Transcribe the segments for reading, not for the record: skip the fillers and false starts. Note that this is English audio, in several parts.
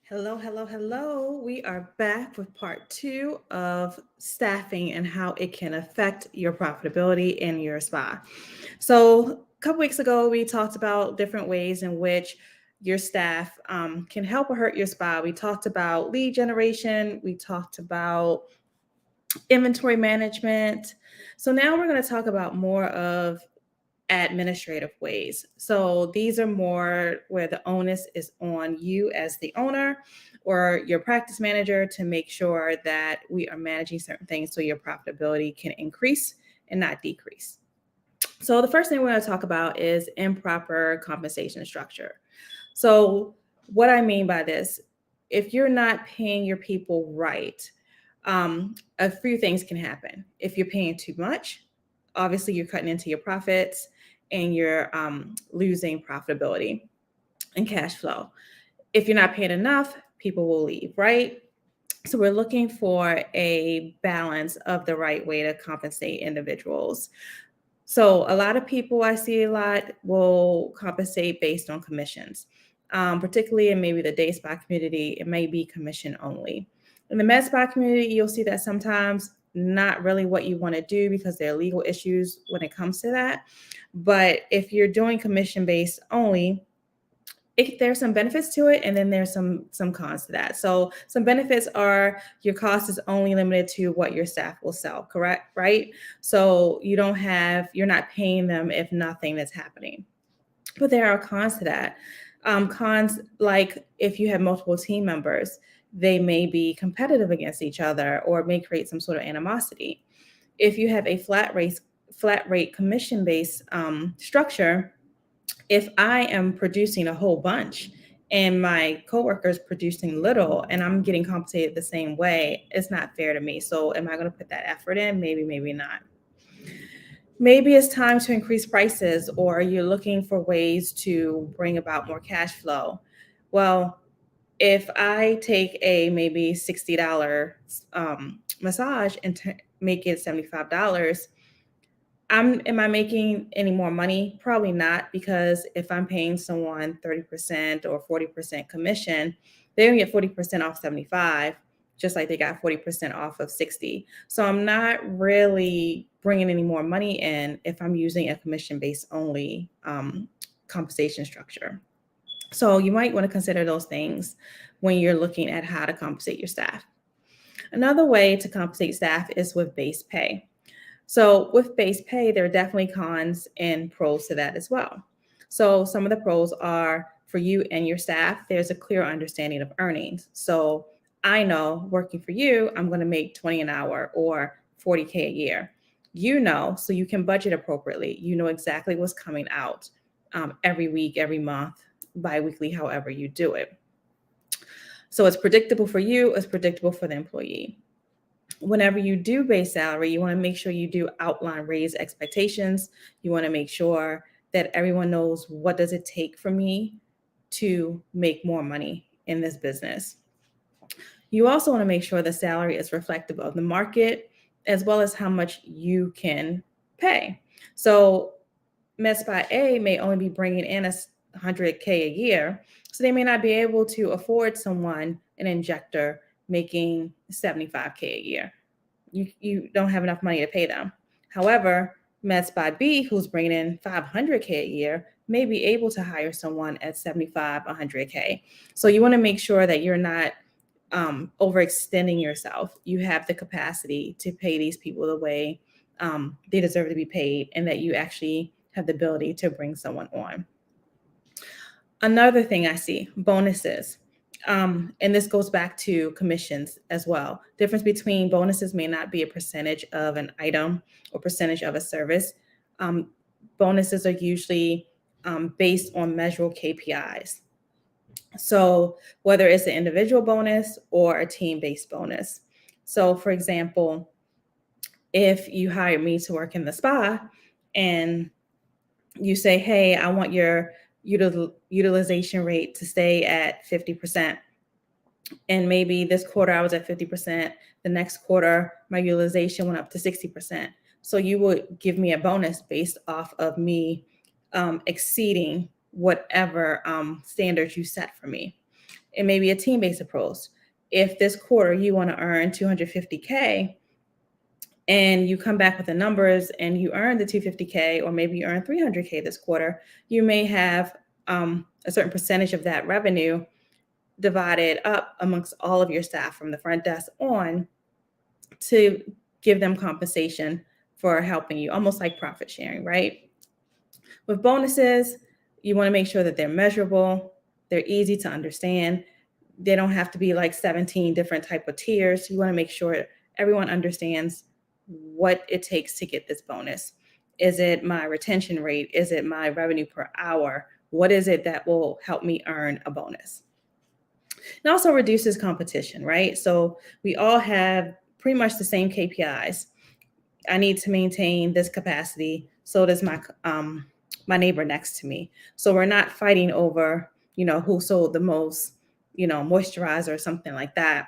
Hello, hello, hello. We are back with part two of staffing and how it can affect your profitability in your spa. So, a couple weeks ago, we talked about different ways in which your staff can help or hurt your spa. We talked about lead generation, we talked about inventory management. So, now we're going to talk about more of administrative ways. So these are more where the onus is on you as the owner or your practice manager to make sure that we are managing certain things so your profitability can increase and not decrease. So the first thing we're going to talk about is improper compensation structure. So what I mean by this, if you're not paying your people right, a few things can happen. If you're paying too much, obviously you're cutting into your profits and you're losing profitability and cash flow. If you're not paying enough, people will leave, right? So we're looking for a balance of the right way to compensate individuals. So a lot of people I see a lot will compensate based on commissions, particularly in maybe the day spa community. It may be commission only. In the med spa community, you'll see that sometimes not really what you want to do because there are legal issues when it comes to that. But if you're doing commission based only, there's some benefits to it, and then there's some cons to that. So some benefits are your cost is only limited to what your staff will sell, correct? Right? So you're not paying them if nothing is happening. But there are cons to that. Cons like if you have multiple team members, they may be competitive against each other or may create some sort of animosity. If you have a flat rate commission based structure, if I am producing a whole bunch and my coworkers producing little and I'm getting compensated the same way, it's not fair to me. So am I going to put that effort in? Maybe, maybe not. Maybe it's time to increase prices or you're looking for ways to bring about more cash flow. Well, if I take a maybe $60 massage and make it $75, am I making any more money? Probably not, because if I'm paying someone 30% or 40% commission, they're gonna get 40% off 75, just like they got 40% off of 60. So I'm not really bringing any more money in if I'm using a commission based only compensation structure. So you might want to consider those things when you're looking at how to compensate your staff. Another way to compensate staff is with base pay. So with base pay, there are definitely cons and pros to that as well. So some of the pros are for you and your staff, there's a clear understanding of earnings. So I know working for you, I'm going to make 20 an hour or 40K a year. You know, so you can budget appropriately. You know exactly what's coming out every week, every month, biweekly, however you do it. So it's predictable for you, it's predictable for the employee. Whenever you do base salary, you want to make sure you do outline raise expectations. You want to make sure that everyone knows what does it take for me to make more money in this business. You also want to make sure the salary is reflective of the market as well as how much you can pay. So MedSpa A may only be bringing in 100K a year, so they may not be able to afford someone, an injector, making 75K a year. You don't have enough money to pay them. However, MedSpa B, who's bringing in 500K a year, may be able to hire someone at 75, 100K. So you want to make sure that you're not overextending yourself. You have the capacity to pay these people the way they deserve to be paid, and that you actually have the ability to bring someone on. Another thing I see, bonuses. And this goes back to commissions as well. Difference between bonuses may not be a percentage of an item or percentage of a service. Bonuses are usually based on measurable KPIs. So whether it's an individual bonus or a team-based bonus. So for example, if you hire me to work in the spa and you say, hey, I want your utilization rate to stay at 50%. And maybe this quarter I was at 50%. The next quarter, my utilization went up to 60%. So you would give me a bonus based off of me exceeding whatever standards you set for me. It may be a team-based approach. If this quarter you want to earn 250K and you come back with the numbers and you earn the 250K, or maybe you earn 300K this quarter, you may have a certain percentage of that revenue divided up amongst all of your staff from the front desk on to give them compensation for helping you, almost like profit sharing, right? With bonuses, you want to make sure that they're measurable, they're easy to understand. They don't have to be like 17 different type of tiers. You want to make sure everyone understands what it takes to get this bonus. Is it my retention rate? Is it my revenue per hour? What is it that will help me earn a bonus? It also reduces competition, right? So we all have pretty much the same KPIs. I need to maintain this capacity. So does my neighbor next to me. So we're not fighting over, who sold the most, moisturizer or something like that.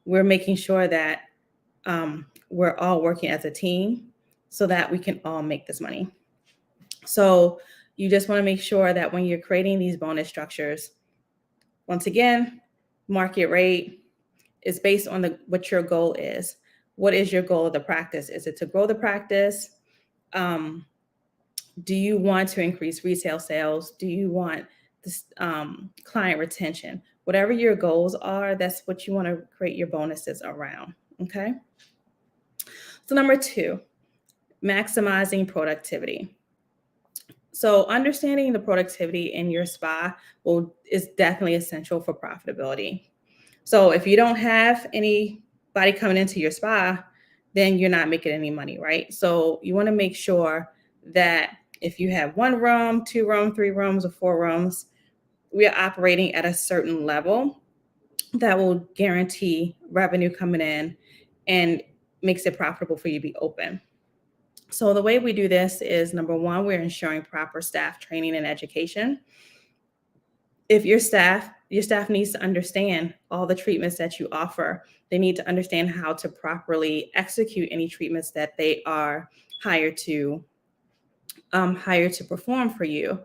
We're making sure that we're all working as a team so that we can all make this money. So you just want to make sure that when you're creating these bonus structures, once again, market rate is based on what your goal is. What is your goal of the practice? Is it to grow the practice? Do you want to increase retail sales? Do you want this client retention? Whatever your goals are, that's what you want to create your bonuses around, okay? So number 2, maximizing productivity. So understanding the productivity in your spa is definitely essential for profitability. So if you don't have anybody coming into your spa, then you're not making any money, right? So you want to make sure that if you have 1 room, 2 rooms, 3 rooms, or 4 rooms, we are operating at a certain level that will guarantee revenue coming in and makes it profitable for you to be open. So the way we do this is, number 1, we're ensuring proper staff training and education. If your staff needs to understand all the treatments that you offer. They need to understand how to properly execute any treatments that they are hired to perform for you.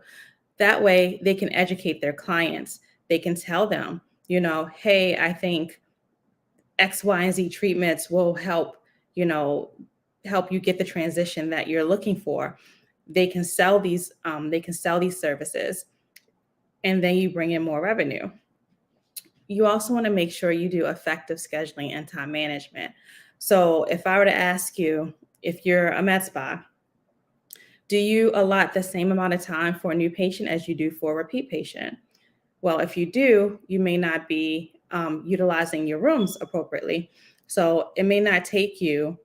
That way they can educate their clients. They can tell them, hey, I think X, Y, and Z treatments will help you get the transition that you're looking for. They can sell these services, and then you bring in more revenue. You also want to make sure you do effective scheduling and time management. So if I were to ask you, if you're a med spa, do you allot the same amount of time for a new patient as you do for a repeat patient? Well, if you do, you may not be utilizing your rooms appropriately. So it may not take you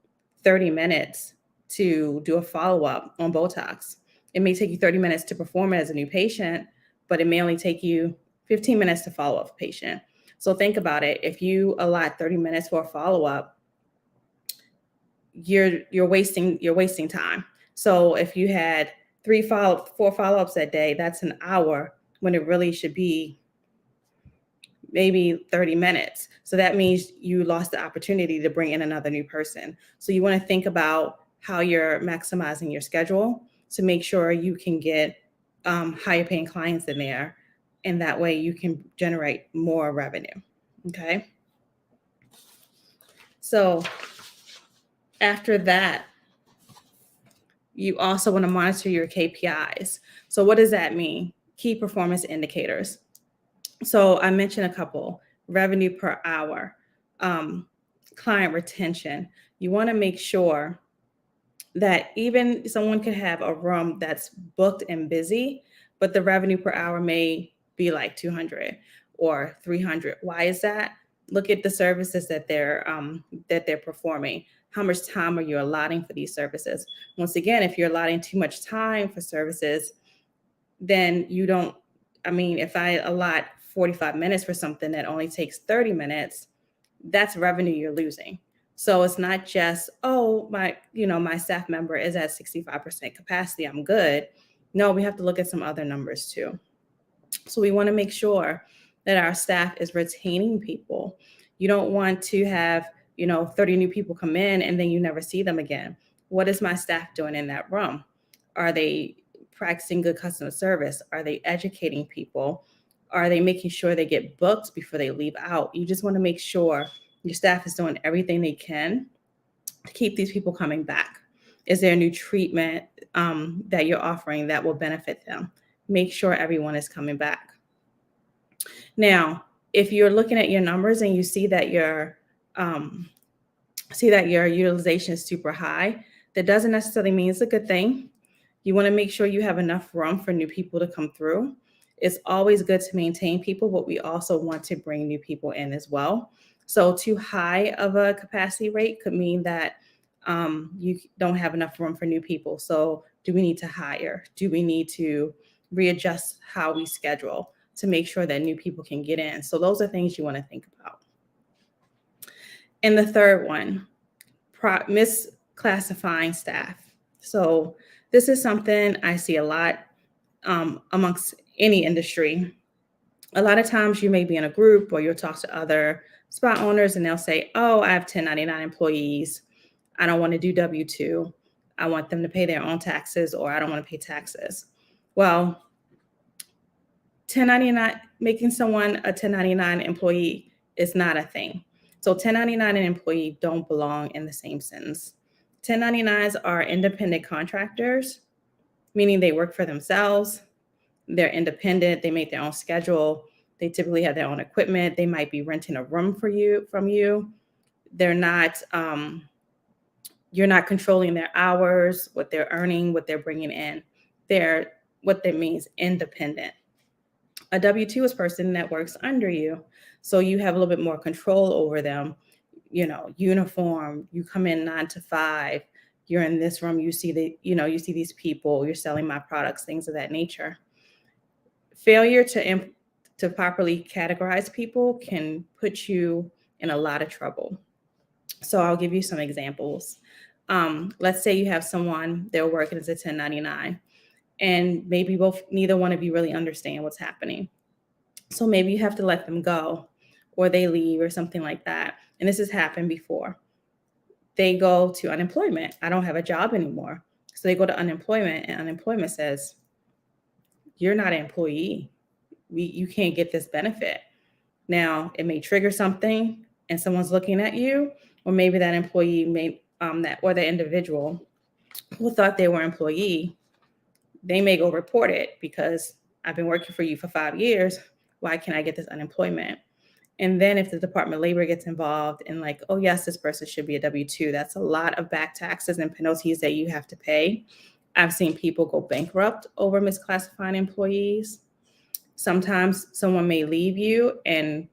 30 minutes to do a follow-up on Botox. It may take you 30 minutes to perform it as a new patient, but it may only take you 15 minutes to follow up a patient. So think about it. If you allot 30 minutes for a follow-up, you're wasting time. So if you had 4 follow-ups that day, that's an hour when it really should be maybe 30 minutes. So that means you lost the opportunity to bring in another new person. So you want to think about how you're maximizing your schedule to make sure you can get higher paying clients in there. And that way you can generate more revenue. Okay. So after that, you also want to monitor your KPIs. So what does that mean? Key performance indicators. So I mentioned a couple: revenue per hour, client retention. You want to make sure that even someone could have a room that's booked and busy, but the revenue per hour may be like 200 or 300. Why is that? Look at the services that they're performing. How much time are you allotting for these services? Once again, if you're allotting too much time for services, then you don't. If I allot 45 minutes for something that only takes 30 minutes, that's revenue you're losing. So it's not just, my staff member is at 65% capacity, I'm good. No, we have to look at some other numbers too. So we want to make sure that our staff is retaining people. You don't want to have, 30 new people come in and then you never see them again. What is my staff doing in that room? Are they practicing good customer service? Are they educating people? Are they making sure they get booked before they leave out? You just want to make sure your staff is doing everything they can to keep these people coming back. Is there a new treatment that you're offering that will benefit them? Make sure everyone is coming back. Now, if you're looking at your numbers and you um, see that your utilization is super high, that doesn't necessarily mean it's a good thing. You want to make sure you have enough room for new people to come through. It's always good to maintain people, but we also want to bring new people in as well. So too high of a capacity rate could mean that you don't have enough room for new people. So do we need to hire? Do we need to readjust how we schedule to make sure that new people can get in? So those are things you want to think about. And the third one, misclassifying staff. So this is something I see a lot amongst any industry. A lot of times you may be in a group or you'll talk to other spa owners and they'll say, oh, I have 1099 employees. I don't want to do W-2. I want them to pay their own taxes, or I don't want to pay taxes. Well, 1099, making someone a 1099 employee is not a thing. So 1099 and employee don't belong in the same sentence. 1099s are independent contractors, meaning they work for themselves. They're independent. They make their own schedule. They typically have their own equipment. They might be renting a room from you. They're not, you're not controlling their hours, what they're earning, what they're bringing in. They're, what that means, independent. A W-2 is a person that works under you. So you have a little bit more control over them. You know, uniform, you come in 9 to 5, you're in this room, you see you see these people, you're selling my products, things of that nature. Failure to properly categorize people can put you in a lot of trouble. So I'll give you some examples. Let's say you have someone, they're working as a 1099, and maybe neither one of you really understand what's happening. So maybe you have to let them go, or they leave, or something like that. And this has happened before. They go to unemployment. I don't have a job anymore. So they go to unemployment, and unemployment says, you're not an employee. You can't get this benefit. Now, it may trigger something and someone's looking at you, or maybe that employee or the individual who thought they were employee, they may go report it because I've been working for you for 5 years. Why can't I get this unemployment? And then if the Department of Labor gets involved and like, oh yes, this person should be a W-2, that's a lot of back taxes and penalties that you have to pay. I've seen people go bankrupt over misclassifying employees. Sometimes someone may leave you and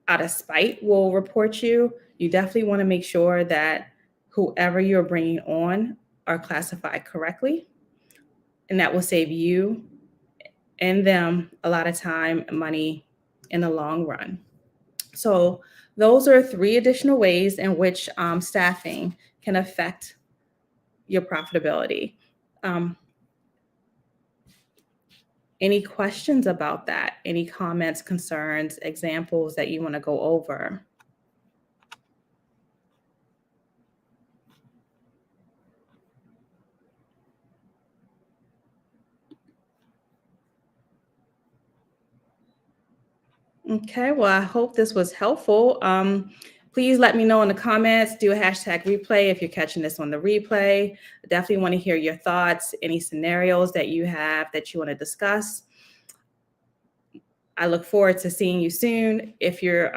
out of spite will report you. You definitely want to make sure that whoever you're bringing on are classified correctly. And that will save you and them a lot of time and money in the long run. So those are 3 additional ways in which staffing can affect your profitability. Any questions about that? Any comments, concerns, examples that you want to go over? Okay, well, I hope this was helpful. Please let me know in the comments, do a hashtag replay if you're catching this on the replay. I definitely want to hear your thoughts, any scenarios that you have that you want to discuss. I look forward to seeing you soon. If you're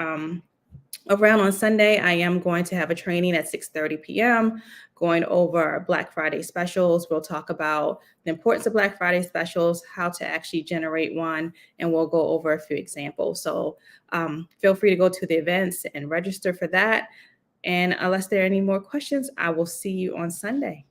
around on Sunday, I am going to have a training at 6:30 p.m. going over Black Friday specials. We'll talk about the importance of Black Friday specials, how to actually generate one, and we'll go over a few examples. So feel free to go to the events and register for that. And unless there are any more questions, I will see you on Sunday.